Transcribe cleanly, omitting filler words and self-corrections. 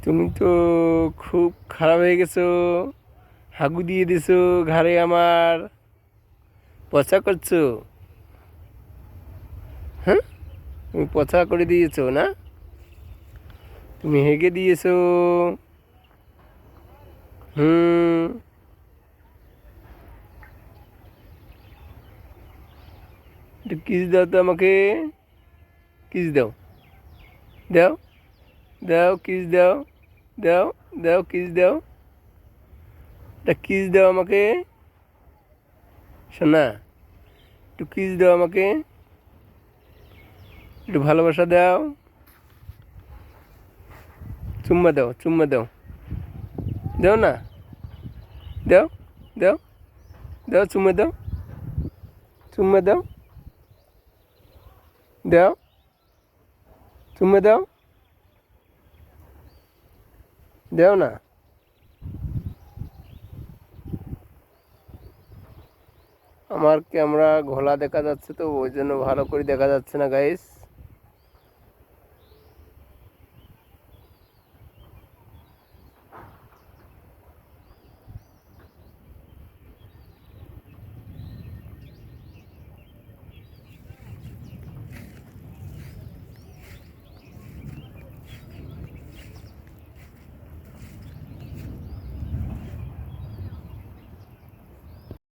তুমি তো খুব খারাপ হয়ে গেছো। হাগু দিয়ে দিছো ঘাড়ে আমার। পচা করছো? হ্যাঁ, তুমি পচা করে দিয়েছো না? তুমি হেগে দিয়েছো। হুম। একটু কিস দাও তো আমাকে। কিস দাও। দাও। দাও কিস দাও। দাও। দাও কিস দাও। একটা কিস দাও আমাকে। শোনা, একটু কিস দাও আমাকে। একটু ভালোবাসা দাও। চুম্মা দাও, চুম্মা দাও। দাও না। দাও। দাও। দাও চুম্মা দাও। চুম্মা দাও। দাও। চুম্মা দাও। দাও না। আমার ক্যামেরা ঘোলা দেখা যাচ্ছে, তো ওই জন্য ভালো করে দেখা যাচ্ছে না গাইস।